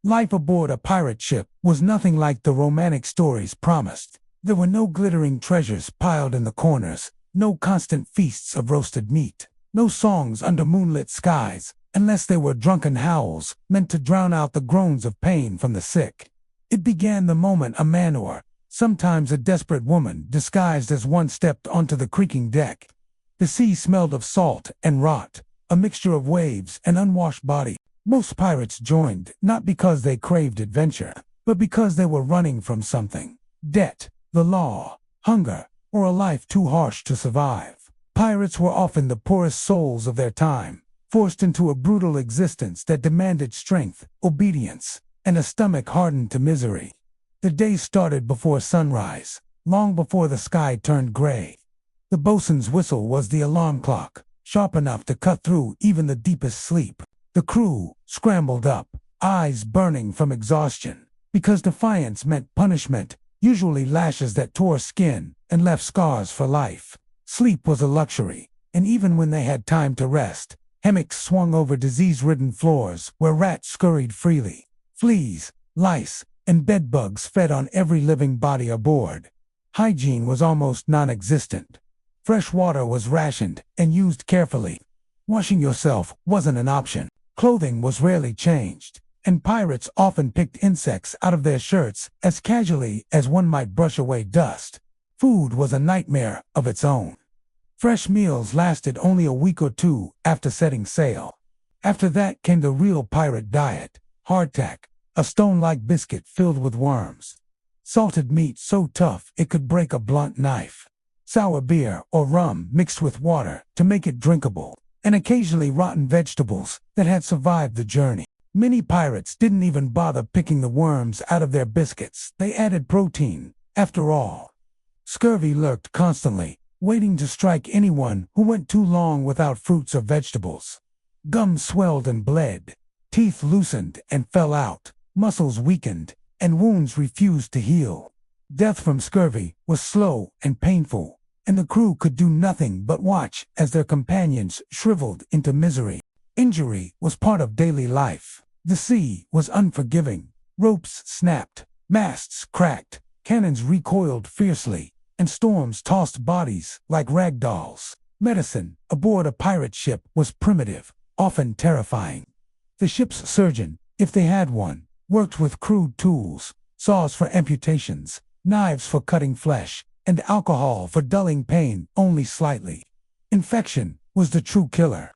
Life aboard a pirate ship was nothing like the romantic stories promised. There were no glittering treasures piled in the corners, no constant feasts of roasted meat, no songs under moonlit skies, unless they were drunken howls meant to drown out the groans of pain from the sick. It began the moment a man or, sometimes a desperate woman disguised as one stepped onto the creaking deck. The sea smelled of salt and rot, a mixture of waves and unwashed body. Most pirates joined not because they craved adventure, but because they were running from something. Debt, the law, hunger, or a life too harsh to survive. Pirates were often the poorest souls of their time, forced into a brutal existence that demanded strength, obedience, and a stomach hardened to misery. The day started before sunrise, long before the sky turned gray. The boatswain's whistle was the alarm clock, sharp enough to cut through even the deepest sleep. The crew scrambled up, eyes burning from exhaustion, because defiance meant punishment, usually lashes that tore skin and left scars for life. Sleep was a luxury, and even when they had time to rest, hammocks swung over disease-ridden floors where rats scurried freely. Fleas, lice, and bedbugs fed on every living body aboard. Hygiene was almost non-existent. Fresh water was rationed and used carefully. Washing yourself wasn't an option. Clothing was rarely changed, and pirates often picked insects out of their shirts as casually as one might brush away dust. Food was a nightmare of its own. Fresh meals lasted only a week or two after setting sail. After that came the real pirate diet: hardtack, a stone-like biscuit filled with worms; salted meat so tough it could break a blunt knife; sour beer or rum mixed with water to make it drinkable; and occasionally rotten vegetables that had survived the journey. Many pirates didn't even bother picking the worms out of their biscuits. They added protein, after all. Scurvy lurked constantly, waiting to strike anyone who went too long without fruits or vegetables. Gums swelled and bled, teeth loosened and fell out, muscles weakened, and wounds refused to heal. Death from scurvy was slow and painful, and the crew could do nothing but watch as their companions shriveled into misery. Injury was part of daily life. The sea was unforgiving. Ropes snapped, masts cracked, cannons recoiled fiercely, and storms tossed bodies like rag dolls. Medicine aboard a pirate ship was primitive, often terrifying. The ship's surgeon, if they had one, worked with crude tools: saws for amputations, knives for cutting flesh, and alcohol for dulling pain only slightly. Infection was the true killer.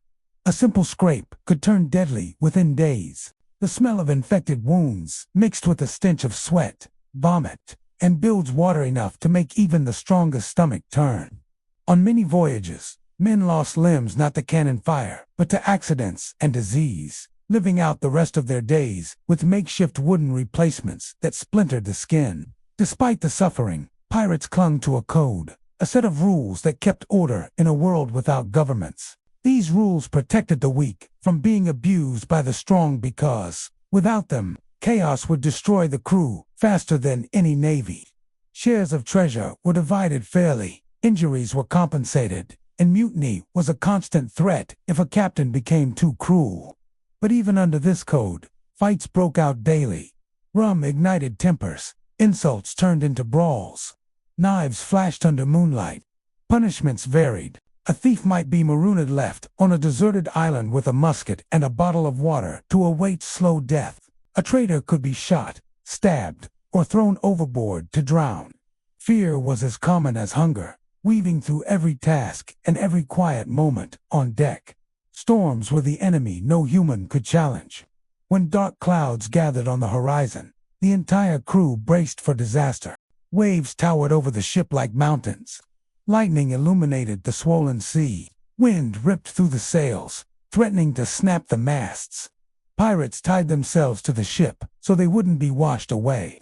A simple scrape could turn deadly within days. The smell of infected wounds, mixed with the stench of sweat, vomit, and bilge water enough to make even the strongest stomach turn. On many voyages, men lost limbs not to cannon fire, but to accidents and disease, living out the rest of their days with makeshift wooden replacements that splintered the skin. Despite the suffering, pirates clung to a code, a set of rules that kept order in a world without governments. These rules protected the weak from being abused by the strong because, without them, chaos would destroy the crew faster than any navy. Shares of treasure were divided fairly, injuries were compensated, and mutiny was a constant threat if a captain became too cruel. But even under this code, fights broke out daily. Rum ignited tempers, insults turned into brawls. Knives flashed under moonlight. Punishments varied. A thief might be marooned left on a deserted island with a musket and a bottle of water to await slow death. A traitor could be shot, stabbed, or thrown overboard to drown. Fear was as common as hunger, weaving through every task and every quiet moment on deck. Storms were the enemy no human could challenge. When dark clouds gathered on the horizon, the entire crew braced for disaster. Waves towered over the ship like mountains. Lightning illuminated the swollen sea. Wind ripped through the sails, threatening to snap the masts. Pirates tied themselves to the ship so they wouldn't be washed away.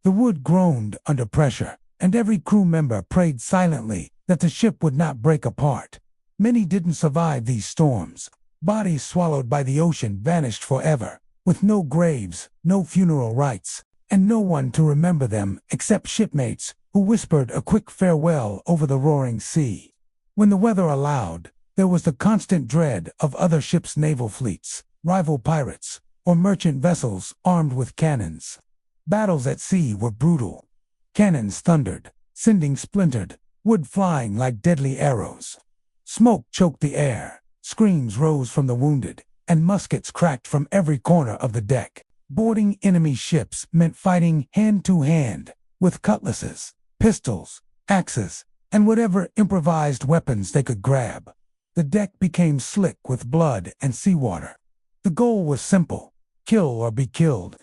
The wood groaned under pressure, and every crew member prayed silently that the ship would not break apart. Many didn't survive these storms. Bodies swallowed by the ocean vanished forever, with no graves, no funeral rites, and no one to remember them except shipmates who whispered a quick farewell over the roaring sea. When the weather allowed, there was the constant dread of other ships' naval fleets, rival pirates, or merchant vessels armed with cannons. Battles at sea were brutal. Cannons thundered, sending splintered wood flying like deadly arrows. Smoke choked the air, screams rose from the wounded, and muskets cracked from every corner of the deck. Boarding enemy ships meant fighting hand to hand, with cutlasses, pistols, axes, and whatever improvised weapons they could grab. The deck became slick with blood and seawater. The goal was simple: kill or be killed.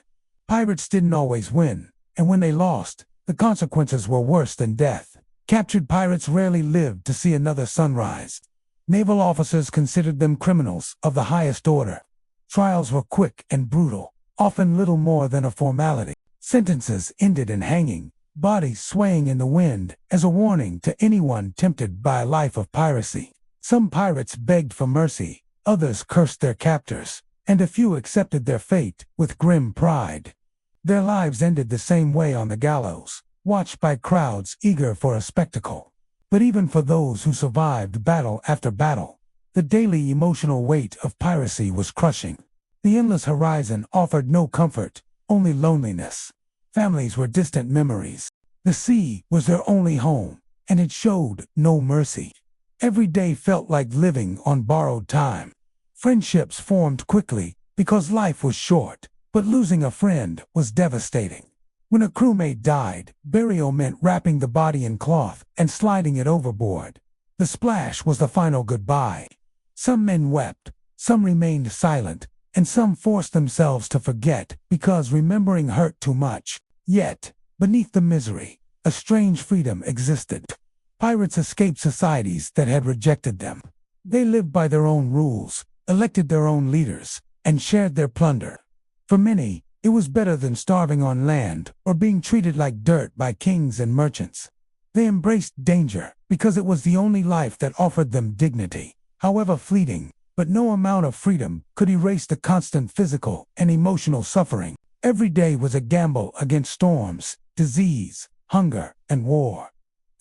Pirates didn't always win, and when they lost, the consequences were worse than death. Captured pirates rarely lived to see another sunrise. Naval officers considered them criminals of the highest order. Trials were quick and brutal, often little more than a formality. Sentences ended in hanging, bodies swaying in the wind as a warning to anyone tempted by a life of piracy. Some pirates begged for mercy, others cursed their captors, and a few accepted their fate with grim pride. Their lives ended the same way on the gallows, watched by crowds eager for a spectacle. But even for those who survived battle after battle, the daily emotional weight of piracy was crushing. The endless horizon offered no comfort, only loneliness. Families were distant memories. The sea was their only home, and it showed no mercy. Every day felt like living on borrowed time. Friendships formed quickly because life was short, but losing a friend was devastating. When a crewmate died, burial meant wrapping the body in cloth and sliding it overboard. The splash was the final goodbye. Some men wept, some remained silent, and some forced themselves to forget because remembering hurt too much. Yet, beneath the misery, a strange freedom existed. Pirates escaped societies that had rejected them. They lived by their own rules, elected their own leaders, and shared their plunder. For many, it was better than starving on land or being treated like dirt by kings and merchants. They embraced danger because it was the only life that offered them dignity, however fleeting. But no amount of freedom could erase the constant physical and emotional suffering. Every day was a gamble against storms, disease, hunger, and war.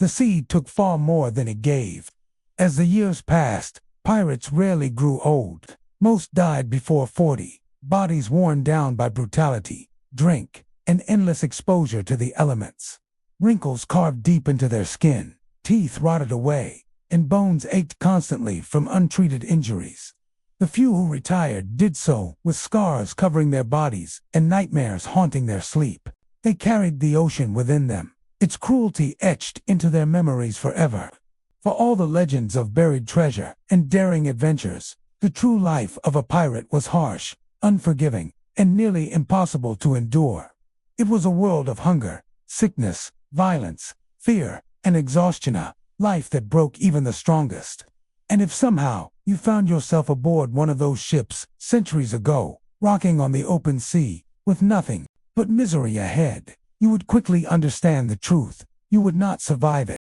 The sea took far more than it gave. As the years passed, pirates rarely grew old. Most died before 40. Bodies worn down by brutality, drink, and endless exposure to the elements. Wrinkles carved deep into their skin, teeth rotted away, and bones ached constantly from untreated injuries. The few who retired did so with scars covering their bodies and nightmares haunting their sleep. They carried the ocean within them, its cruelty etched into their memories forever. For all the legends of buried treasure and daring adventures, the true life of a pirate was harsh, unforgiving, and nearly impossible to endure. It was a world of hunger, sickness, violence, fear, and exhaustion, a life that broke even the strongest. And if somehow you found yourself aboard one of those ships centuries ago, rocking on the open sea, with nothing but misery ahead, you would quickly understand the truth. You would not survive it.